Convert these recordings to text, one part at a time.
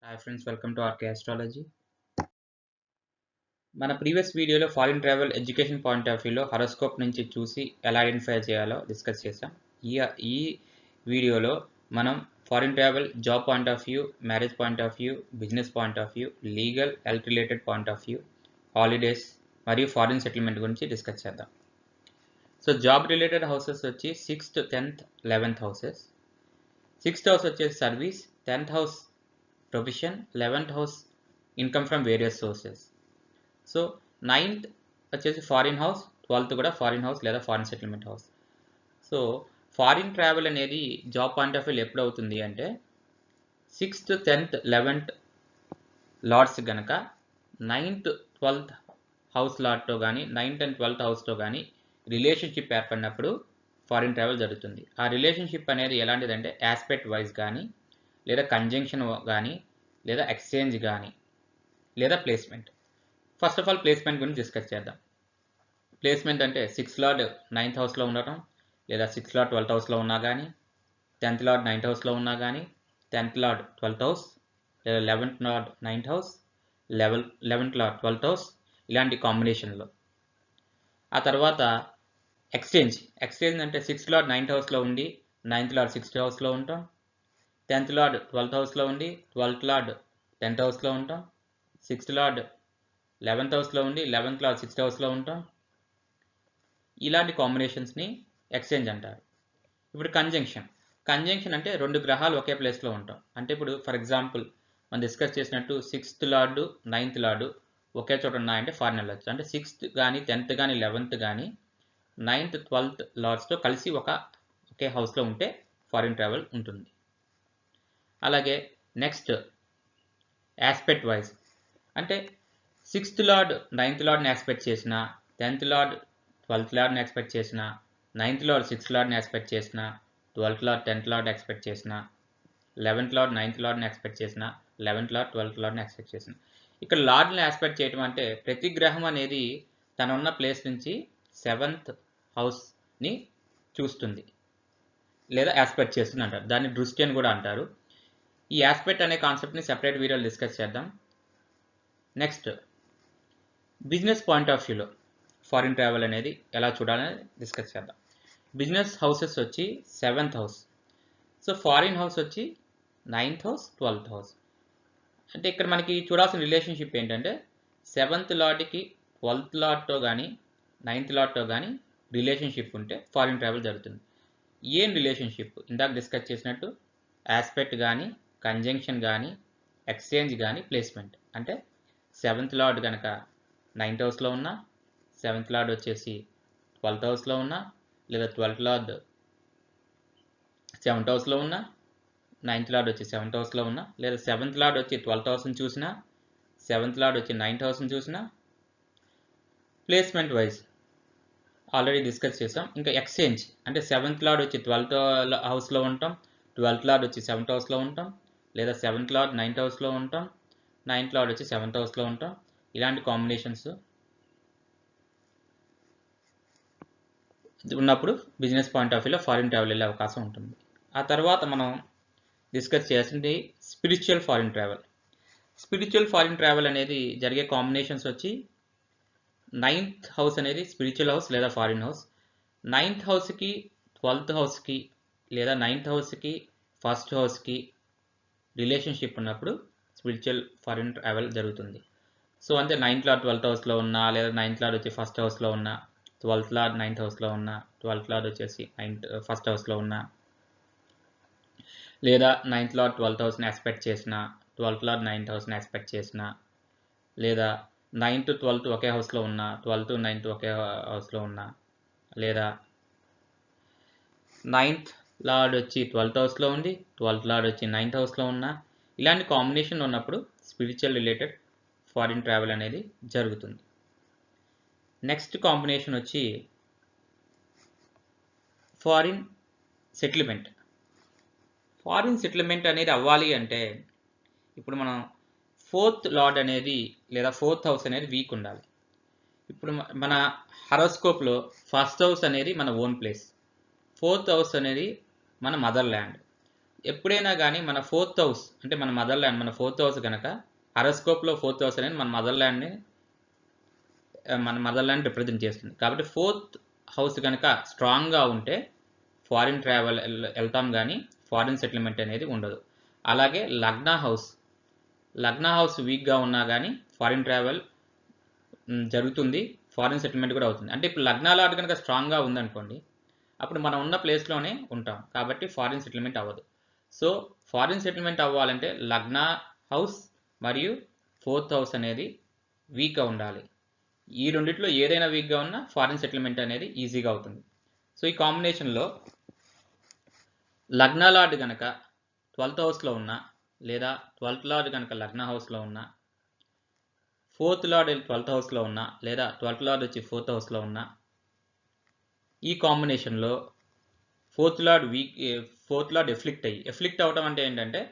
Hi friends, welcome to RK Astrology. మన previous వీడియోలో foreign travel education point of వ్యూలో horoscope నుంచి చూసి ఎలా ఐడెంటిఫై చేయాలో డిస్కస్ చేసాం. ఈ వీడియోలో మనం foreign travel job point of view, marriage point of view, business point of view, legal health related point of view, holidays మరియు ఫారిన్ సెటిల్మెంట్ గురించి డిస్కస్ చేద్దాం. సో జాబ్ రిలేటెడ్ హౌసెస్ వచ్చి 6th, 10th, 11th houses. 6th house వచ్చేసి service, 10th house profession, 11th house income from various sources. So 9th వచ్చేసి foreign house, 12th కూడా foreign house లేదా foreign settlement house. So foreign travel అనేది job point of view ఎప్పుడు అవుతుంది అంటే 6th, 10th, 11th Lord's కనుక 9th, 12th house లార్డ్తో కానీ 9th and 12th హౌస్తో కానీ రిలేషన్షిప్ ఏర్పడినప్పుడు ఫారిన్ ట్రావెల్ జరుగుతుంది. ఆ రిలేషన్షిప్ అనేది ఎలాంటిదంటే ఆస్పెక్ట్ వైజ్ కానీ లేదా కంజంక్షన్ కానీ లేదా ఎక్స్చేంజ్ కానీ లేదా placement. First of all placement గురించి డిస్కస్ చేద్దాం. ప్లేస్మెంట్ అంటే 6th లార్డ్ 9th హౌస్లో ఉండటం, లేదా 6th లార్డ్ 12th హౌస్లో ఉన్నా కానీ, 10th లార్డ్ 9th హౌస్లో ఉన్నా కానీ, 10th లార్డ్ 12th హౌస్, లేదా 11th lord 9th house, 11th lord 12th house, ఇలాంటి కాంబినేషన్లో. ఆ తర్వాత ఎక్స్చేంజ్ అంటే 6th లార్డ్ 9th హౌస్లో ఉండి 9th లార్డ్ 6th హౌస్లో ఉంటాం, 10th లార్డ్ 12th హౌస్లో ఉండి 12th లార్డ్ 10th హౌస్లో ఉంటాం, 6th లార్డ్ 11th హౌస్లో ఉండి 11th లార్డ్ 6th హౌస్లో ఉంటాం. ఇలాంటి కాంబినేషన్స్ని ఎక్స్చేంజ్ అంటారు. ఇప్పుడు కంజంక్షన్ అంటే 2 గ్రహాలు ఒకే ప్లేస్లో ఉంటాం. అంటే ఇప్పుడు ఫర్ ఎగ్జాంపుల్ మనం డిస్కస్ చేసినట్టు 6th లార్డ్ 9th లార్డ్ ఒకే చోట ఉన్నాయంటే ఫారిన్ వెళ్ళొచ్చు. అంటే 6th కానీ 10th కానీ 11th కానీ 9th 12th లార్డ్స్తో కలిసి ఒకే హౌస్లో ఉంటే ఫారిన్ ట్రావెల్ ఉంటుంది. అలాగే నెక్స్ట్ ఆస్పెక్ట్ వైజ్ అంటే 6th లార్డ్ 9th లార్డ్ని ఎక్స్పెక్ట్ చేసిన, 10th లార్డ్ 12th లార్డ్ని ఎక్స్పెక్ట్ చేసిన, 9th లార్డ్ 6th లార్డ్ని ఎక్స్పెక్ట్ చేసిన, 12th lord 10th lord expect చేసిన, 11th లార్డ్ 9th లార్డ్ని ఎక్స్పెక్ట్ చేసిన, 11th లార్డ్ 12th లార్డ్ని ఎక్స్పెక్ట్ చేసిన. ఇక్కడ లార్డ్ని ఎక్స్పెక్ట్ చేయడం అంటే ప్రతి గ్రహం అనేది తన ఉన్న ప్లేస్ నుంచి 7th హౌస్ని చూస్తుంది లేదా ఆస్పెక్ట్ చేస్తుంది అంటారు. దాన్ని దృష్టి అని కూడా అంటారు. ఈ ఆస్పెక్ట్ అనే కాన్సెప్ట్ని సెపరేట్ వీడియోలో డిస్కస్ చేద్దాం. నెక్స్ట్ బిజినెస్ పాయింట్ ఆఫ్ వ్యూలో ఫారిన్ ట్రావెల్ అనేది ఎలా చూడాలని డిస్కస్ చేద్దాం. బిజినెస్ హౌసెస్ వచ్చి 7th house. So foreign house వచ్చి 9th హౌస్, 12th హౌస్. అంటే ఇక్కడ మనకి చూడాల్సిన రిలేషన్షిప్ ఏంటంటే 7th లార్డ్కి 12th లార్డ్తో కానీ 9th లార్డ్తో కానీ రిలేషన్షిప్ ఉంటే ఫారిన్ ట్రావెల్ జరుగుతుంది. ఏం రిలేషన్షిప్? ఇందాక డిస్కస్ చేసినట్టు ఆస్పెక్ట్ కానీ, కంజంక్షన్ కానీ, ఎక్స్చేంజ్ కానీ, ప్లేస్మెంట్. అంటే 7th లార్డ్ కనుక 9th హౌస్లో ఉన్నా, 7th లార్డ్ వచ్చేసి 12th హౌస్లో ఉన్నా, లేదా 12th లార్డ్ 7th హౌస్లో ఉన్నా, 9th లార్డ్ వచ్చి 7th హౌస్లో ఉన్నా, లేదా 7th లార్డ్ వచ్చి 12th హౌస్ని చూసినా, 7th లార్డ్ వచ్చి 9th హౌస్ని చూసినా, ప్లేస్మెంట్ వైజ్ ఆల్రెడీ డిస్కస్ చేసాం. ఇంకా ఎక్స్చేంజ్ అంటే 7th లార్డ్ వచ్చి 12th హౌస్లో ఉంటాం, 12th లార్డ్ వచ్చి 7th హౌస్లో ఉంటాం, లేదా 7th లార్డ్ 9th హౌస్లో ఉంటాం, 9th లార్డ్ వచ్చి 7th హౌస్లో ఉంటాం. ఇలాంటి కాంబినేషన్స్ ఉన్నప్పుడు బిజినెస్ పాయింట్ ఆఫ్ వ్యూలో ఫారిన్ ట్రావెల్ వెళ్ళే అవకాశం ఉంటుంది. ఆ తర్వాత మనం డిస్కస్ చేయాల్సింది spiritual foreign travel. Spiritual foreign travel అనేది జరిగే కాంబినేషన్స్ వచ్చి 9th హౌస్ అనేది స్పిరిచువల్ హౌస్ లేదా ఫారిన్ హౌస్, 9th హౌస్కి 12th హౌస్కి లేదా 9th హౌస్కి 1st హౌస్కి రిలేషన్షిప్ ఉన్నప్పుడు స్పిరిచువల్ ఫారిన్ ట్రావెల్ జరుగుతుంది. సో అంటే 9th లార్డ్ 12th హౌస్లో ఉన్నా, లేదా 9th లార్డ్ వచ్చి 1st హౌస్లో ఉన్నా, 12th లార్డ్ 9th హౌస్లో ఉన్నా, 12th లార్డ్ వచ్చేసి 1st హౌస్లో ఉన్నా, లేదా 9th లార్డ్ 12th హౌస్ని ఎక్స్పెక్ట్ చేసిన, 12th లార్డ్ 9th హౌస్ని ఎక్స్పెక్ట్ చేసిన, లేదా 9th 12th ఒకే హౌస్లో ఉన్నా, 12th 9th ఒకే హౌస్లో ఉన్నా, లేదా 9th లార్డ్ వచ్చి 12th హౌస్లో ఉండి 12th లార్డ్ వచ్చి 9th హౌస్లో ఉన్నా, ఇలాంటి కాంబినేషన్ ఉన్నప్పుడు స్పిరిచువల్ రిలేటెడ్ ఫారిన్ ట్రావెల్ అనేది జరుగుతుంది. నెక్స్ట్ కాంబినేషన్ వచ్చి ఫారిన్ సెటిల్మెంట్. ఫారిన్ సెటిల్మెంట్ అనేది అవ్వాలి అంటే ఇప్పుడు మనం 4th లార్డ్ అనేది లేదా 4th హౌస్ అనేది వీక్ ఉండాలి. ఇప్పుడు మన హరోస్కోప్లో 1st హౌస్ అనేది మన ఓన్ ప్లేస్, 4th హౌస్ అనేది మన మదర్ ల్యాండ్. ఎప్పుడైనా కానీ మన 4th హౌస్ అంటే మన మదర్ ల్యాండ్, మన 4th హౌస్ కనుక హారోస్కోప్లో 4th హౌస్ అనేది మన మదర్ ల్యాండ్ రిప్రజెంట్ చేస్తుంది. కాబట్టి 4th హౌస్ కనుక స్ట్రాంగ్గా ఉంటే ఫారిన్ ట్రావెల్ వెళ్తాం కానీ ఫారిన్ సెటిల్మెంట్ అనేది ఉండదు. అలాగే లగ్న హౌస్ వీక్గా ఉన్నా కానీ ఫారిన్ ట్రావెల్ జరుగుతుంది, ఫారిన్ సెటిల్మెంట్ కూడా అవుతుంది. అంటే ఇప్పుడు లగ్న లార్డ్ కనుక స్ట్రాంగ్గా ఉందనుకోండి, అప్పుడు మనం ఉన్న ప్లేస్లోనే ఉంటాం, కాబట్టి ఫారిన్ సెటిల్మెంట్ అవ్వదు. సో ఫారిన్ సెటిల్మెంట్ అవ్వాలంటే లగ్న హౌస్ మరియు 4th హౌస్ అనేది వీక్గా ఉండాలి. ఈ రెండిట్లో ఏదైనా వీక్గా ఉన్నా ఫారిన్ సెటిల్మెంట్ అనేది ఈజీగా అవుతుంది. సో ఈ కాంబినేషన్లో లగ్న లార్డ్ కనుక 12th హౌస్లో ఉన్నా, లేదా 12th లార్డ్ కనుక లగ్న హౌస్లో ఉన్నా, 4th లార్డ్ 12th హౌస్లో ఉన్నా, లేదా 12th లార్డ్ వచ్చి 4th హౌస్లో ఉన్నా, ఈ కాంబినేషన్లో 4th లార్డ్ ఎఫ్లిక్ట్ అవడం అంటే ఏంటంటే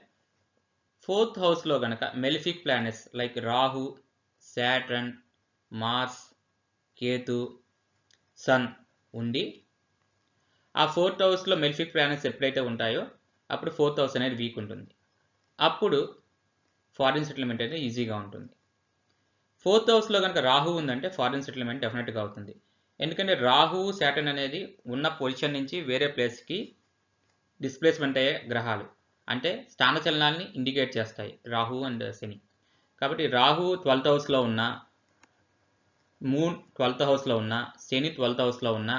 4th హౌస్లో కనుక malefic planets like Rahu, Saturn, Mars, Ketu, sun ఉండి ఆ 4th హౌస్లో మెలిఫిక్ ప్లానెట్స్ ఎప్పుడైతే ఉంటాయో అప్పుడు 4th హౌస్ అనేది వీక్ ఉంటుంది. అప్పుడు ఫారిన్ సెటిల్మెంట్ అనేది ఈజీగా ఉంటుంది. 4th హౌస్లో కనుక రాహు ఉందంటే ఫారిన్ సెటిల్మెంట్ డెఫినెట్గా అవుతుంది. ఎందుకంటే రాహు, శాటర్న్ అనేది ఉన్న పొజిషన్ నుంచి వేరే ప్లేస్కి డిస్ప్లేస్మెంట్ అయ్యే గ్రహాలు, అంటే స్థానచలనాన్ని ఇండికేట్ చేస్తాయి రాహు అండ్ శని. కాబట్టి రాహు 12th హౌస్లో ఉన్న, మూన్ 12th హౌస్లో ఉన్న, శని 12th హౌస్లో ఉన్న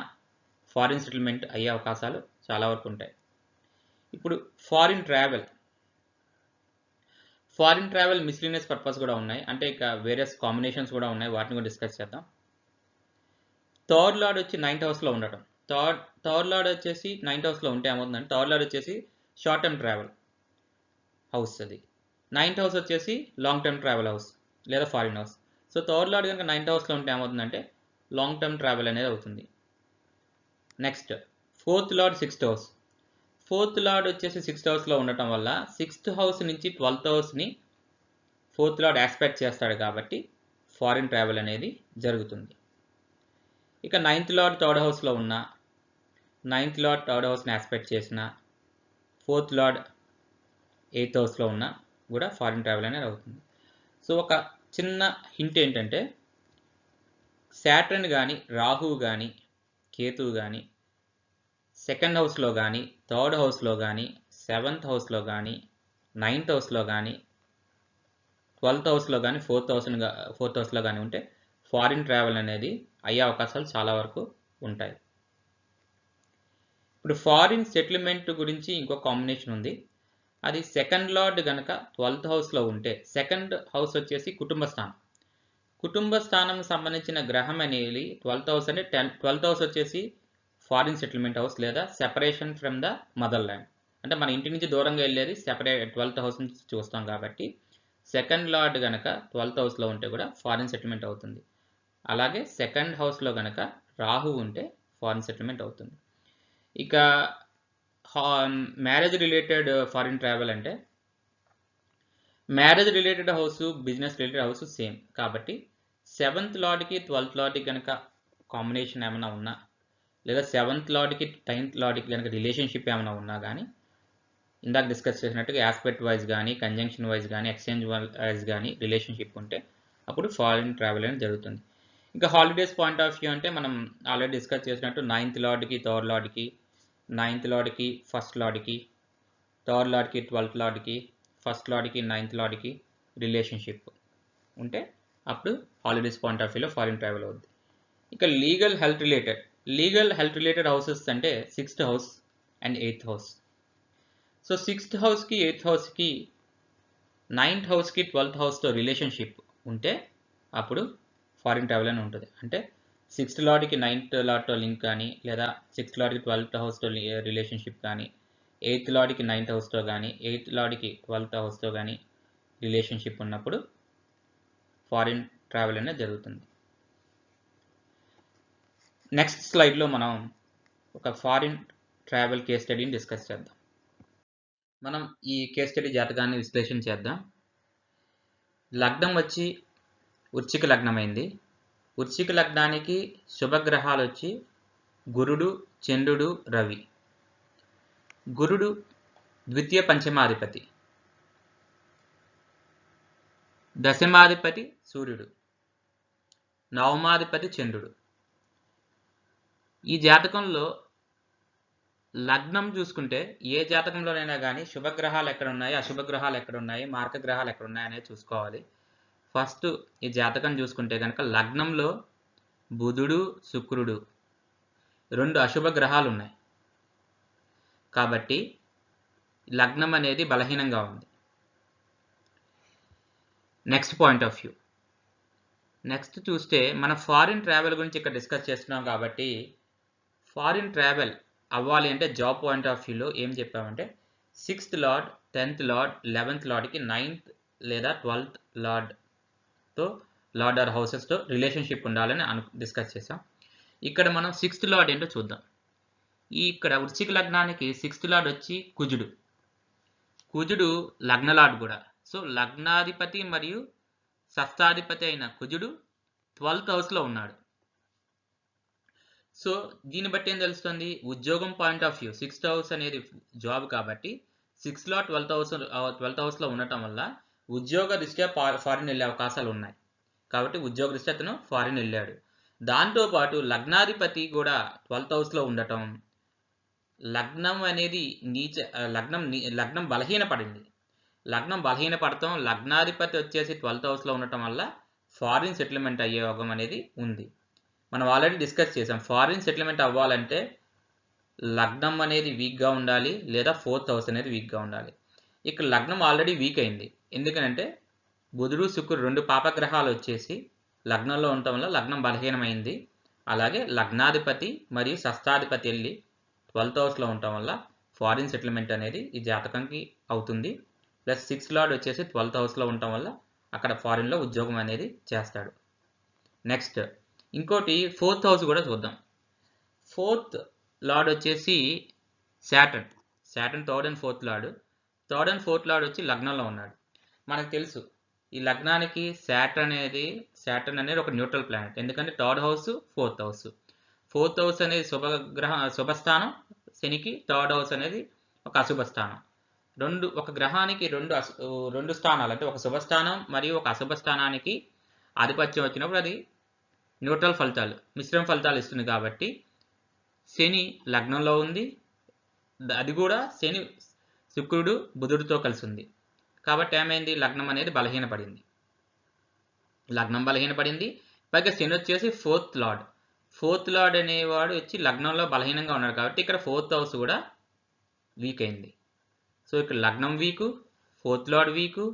ఫారిన్ సెటిల్మెంట్ అయ్యే అవకాశాలు చాలా వరకు ఉంటాయి. ఇప్పుడు ఫారిన్ ట్రావెల్ మిస్లీనియస్ పర్పస్ కూడా ఉన్నాయి, అంటే ఇక వేరియస్ కాంబినేషన్స్ కూడా ఉన్నాయి, వాటిని కూడా డిస్కస్ చేద్దాం. థర్డ్ లార్డ్ వచ్చి 9th హౌస్లో ఉండటం. థర్డ్ లార్డ్ వచ్చేసి 9th హౌస్లో ఉంటే ఏమవుతుందంటే థర్డ్ లార్డ్ వచ్చేసి షార్ట్ టర్మ్ ట్రావెల్ హౌస్, అది 9th హౌస్ వచ్చేసి లాంగ్ టర్మ్ ట్రావెల్ హౌస్ లేదా foreign house. So third lord కనుక 9th హౌస్లో ఉంటే ఏమవుతుందంటే లాంగ్ టర్మ్ ట్రావెల్ అనేది అవుతుంది. Next 4th lord 6th house. 4th lord వచ్చేసి 6th హౌస్లో ఉండటం వల్ల 6th హౌస్ నుంచి 12th హౌస్ని 4th లార్డ్ ఆస్పెక్ట్ చేస్తాడు, కాబట్టి ఫారిన్ ట్రావెల్ అనేది జరుగుతుంది. ఇక 9th లార్డ్ 3rd హౌస్లో ఉన్న, 9th లార్డ్ 3rd హౌస్ని ఆస్పెక్ట్ చేసిన, 4th లార్డ్ 8th హౌస్లో ఉన్న కూడా ఫారిన్ ట్రావెల్ అనేది అవుతుంది. సో ఒక చిన్న హింట్ ఏంటంటే శాటర్న్ కానీ, రాహువు కానీ, కేతువు కానీ 2nd హౌస్లో కానీ, 3rd హౌస్లో కానీ, 7th హౌస్లో కానీ, 9th హౌస్లో కానీ, 12th హౌస్లో కానీ, 4th హౌస్లో కానీ ఉంటే ఫారిన్ ట్రావెల్ అనేది అయ్యే అవకాశాలు చాలా వరకు ఉంటాయి. ఇప్పుడు ఫారిన్ సెటిల్మెంట్ గురించి ఇంకో కాంబినేషన్ ఉంది. అది 2nd లార్డ్ కనుక 12th హౌస్లో ఉంటే, 2nd హౌస్ వచ్చేసి కుటుంబ స్థానం సంబంధించిన గ్రహం అనేది 12th హౌస్ అంటే 12th హౌస్ వచ్చేసి ఫారిన్ సెటిల్మెంట్ హౌస్ లేదా separation from the mother land, అంటే మన ఇంటి నుంచి దూరంగా వెళ్ళేది 12th హౌస్ నుంచి చూస్తాం. కాబట్టి 2nd లార్డ్ కనుక 12th హౌస్లో ఉంటే కూడా ఫారిన్ సెటిల్మెంట్ అవుతుంది. అలాగే 2nd హౌస్లో కనుక రాహు ఉంటే ఫారిన్ సెటిల్మెంట్ అవుతుంది. ఇక మ్యారేజ్ రిలేటెడ్ ఫారిన్ ట్రావెల్ అంటే marriage related house, business related house same. కాబట్టి 7th లార్డ్కి 12th లార్డ్కి కనుక కాంబినేషన్ ఏమైనా ఉన్నా, లేదా 7th లార్డ్కి 10th లార్డ్కి కనుక రిలేషన్షిప్ ఏమైనా ఉన్నా కానీ, ఇందాక డిస్కస్ చేసినట్టుగా ఆస్పెక్ట్ వైజ్ కానీ, కంజంక్షన్ వైజ్ కానీ, ఎక్స్చేంజ్ వైజ్ కానీ రిలేషన్షిప్ ఉంటే అప్పుడు ఫారిన్ ట్రావెల్ అనేది జరుగుతుంది. ఇంకా హాలిడేస్ పాయింట్ ఆఫ్ వ్యూ అంటే మనం ఆల్రెడీ డిస్కస్ చేసినట్టు 9th లార్డ్కి 3rd లార్డ్కి, 9th లార్డ్కి 1st లార్డ్కి, 3rd లార్డ్కి 12th లార్డ్కి, 1st లార్డ్కి 9th లార్డ్కి relationship ఉంటే అప్పుడు హాలిడేస్ పాయింట్ ఆఫ్ వ్యూలో ఫారిన్ ట్రావెల్ అవుద్ది. ఇక లీగల్ హెల్త్ రిలేటెడ్ హౌసెస్ అంటే 6th house and 8th house. So 6th హౌస్కి 8th హౌస్కి 9th హౌస్కి 12th హౌస్తో రిలేషన్షిప్ ఉంటే అప్పుడు ఫారిన్ ట్రావెల్ అని ఉంటుంది. అంటే 6th లార్డ్కి 9th లార్డ్తో లింక్ కానీ, లేదా 6th లార్డ్కి 12th హౌస్తో రిలేషన్షిప్ కానీ, 8th లార్డ్కి 9th హౌస్తో కానీ, 8th లార్డ్కి 12th హౌస్తో కానీ రిలేషన్షిప్ ఉన్నప్పుడు ఫారిన్ ట్రావెల్ అనేది జరుగుతుంది. నెక్స్ట్ స్లైడ్లో మనం ఒక ఫారిన్ ట్రావెల్ కేస్ స్టడీని డిస్కస్ చేద్దాం. మనం ఈ కేస్ స్టడీ జాతకాన్ని విశ్లేషణ చేద్దాం. లగ్నం వచ్చి వృశ్చిక లగ్నమైంది. వృశ్చిక లగ్నానికి శుభగ్రహాలు వచ్చి గురుడు, చంద్రుడు, రవి. గురుడు ద్వితీయ పంచమాధిపతి, దశమాధిపతి సూర్యుడు, నవమాధిపతి చంద్రుడు. ఈ జాతకంలో లగ్నం చూసుకుంటే ఏ జాతకంలోనైనా కానీ శుభగ్రహాలు ఎక్కడ ఉన్నాయి, అశుభగ్రహాలు ఎక్కడ ఉన్నాయి, మార్గగ్రహాలు ఎక్కడ ఉన్నాయి అనేది చూసుకోవాలి. ఫస్ట్ ఈ జాతకం చూసుకుంటే కనుక లగ్నంలో బుధుడు శుక్రుడు 2 అశుభ గ్రహాలు ఉన్నాయి కాబట్టి లగ్నం అనేది బలహీనంగా ఉంది. Next point of view, next చూస్తే మన ఫారిన్ ట్రావెల్ గురించి ఇక్కడ డిస్కస్ చేస్తున్నాం కాబట్టి ఫారిన్ ట్రావెల్ అవ్వాలి అంటే జాబ్ పాయింట్ ఆఫ్ వ్యూలో ఏం చెప్పామంటే 6th lord 10th lord 11th లార్డ్కి 9th లేదా 12th లార్డ్తో లార్డ్ ఆర్ హౌసెస్తో రిలేషన్షిప్ ఉండాలని డిస్కస్ చేసాం. ఇక్కడ మనం 6th లార్డ్ ఏంటో చూద్దాం. ఇక్కడ వృశ్చిక లగ్నానికి 6th లార్డ్ వచ్చి కుజుడు. కుజుడు లగ్న లార్డ్ కూడా. సో లగ్నాధిపతి మరియు షష్టాధిపతి అయిన కుజుడు 12th హౌస్లో ఉన్నాడు. సో దీన్ని బట్టి ఏం తెలుస్తుంది, ఉద్యోగం point of view 6th house అనేది జాబ్ కాబట్టి 6th లార్డ్ 12th హౌస్లో ఉండటం వల్ల ఉద్యోగ దృష్ట్యా ఫారిన్ వెళ్ళే అవకాశాలు ఉన్నాయి కాబట్టి ఉద్యోగ దృష్ట్యా అతను ఫారిన్ వెళ్ళాడు. దాంతోపాటు లగ్నాధిపతి కూడా 12th హౌస్లో ఉండటం, లగ్నం అనేది లగ్నం బలహీనపడింది. లగ్నం బలహీనపడటం, లగ్నాధిపతి వచ్చేసి 12th హౌస్లో ఉండటం వల్ల ఫారిన్ సెటిల్మెంట్ అయ్యే యోగం అనేది ఉంది. మనం ఆల్రెడీ డిస్కస్ చేసాం, ఫారిన్ సెటిల్మెంట్ అవ్వాలంటే లగ్నం అనేది వీక్గా ఉండాలి లేదా 4th హౌస్ అనేది వీక్గా ఉండాలి. ఇక్కడ లగ్నం ఆల్రెడీ వీక్ అయింది. ఎందుకంటే బుధుడు శుక్రుడు 2 పాపగ్రహాలు వచ్చేసి లగ్నంలో ఉండటం వల్ల లగ్నం బలహీనమైంది. అలాగే లగ్నాధిపతి మరియు షష్టాధిపతి వెళ్ళి 12th హౌస్లో ఉండటం వల్ల ఫారిన్ సెటిల్మెంట్ అనేది ఈ జాతకంకి అవుతుంది. ప్లస్ 6th లార్డ్ వచ్చేసి 12th హౌస్లో ఉండటం వల్ల అక్కడ ఫారిన్లో ఉద్యోగం అనేది చేస్తాడు. నెక్స్ట్ ఇంకోటి 4th హౌస్ కూడా చూద్దాం. 4th లార్డ్ వచ్చేసి Saturn 3rd and 4th lord. 3rd and 4th lord వచ్చి లగ్నంలో ఉన్నాడు. మనకు తెలుసు ఈ లగ్నానికి శాటర్న్ అనేది ఒక న్యూట్రల్ ప్లానెట్. ఎందుకంటే 3rd house 4th house. 4th house అనేది శుభస్థానం శనికి, 3rd హౌస్ అనేది ఒక అశుభ స్థానం. ఒక గ్రహానికి రెండు స్థానాలు అంటే ఒక శుభస్థానం మరియు ఒక అశుభ స్థానానికి ఆధిపత్యం వచ్చినప్పుడు అది న్యూట్రల్ ఫలితాలు, మిశ్రమ ఫలితాలు ఇస్తుంది. కాబట్టి శని లగ్నంలో ఉంది, అది కూడా శని శుక్రుడు బుధుడితో కలిసి ఉంది. కాబట్టి ఏమైంది, లగ్నం అనేది బలహీనపడింది. పైగా శని వచ్చేసి 4th లార్డ్. 4th లార్డ్ అనేవాడు వచ్చి లగ్నంలో బలహీనంగా ఉన్నాడు కాబట్టి ఇక్కడ 4th హౌస్ కూడా వీక్ అయింది. సో ఇక్కడ లగ్నం వీకు, 4th లార్డ్ వీకు,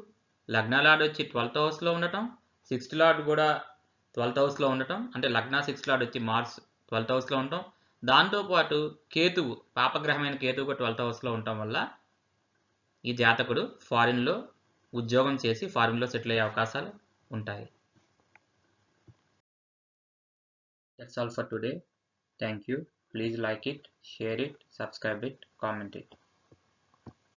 లగ్న లార్డ్ వచ్చి 12th హౌస్లో ఉండటం, 6th లార్డ్ కూడా 12th హౌస్లో ఉండటం, అంటే లగ్న 6th లార్డ్ వచ్చి మార్స్ 12th హౌస్లో ఉండటం, దాంతోపాటు కేతువు పాపగ్రహమైన కేతువు కూడా 12th హౌస్లో ఉండటం వల్ల ఈ జాతకుడు ఫారిన్లో ఉద్యోగం చేసి ఫారిన్లో సెటిల్ అయ్యే అవకాశాలు ఉంటాయి. That's all for today. Thank you. Please like it, share it, subscribe it, comment it.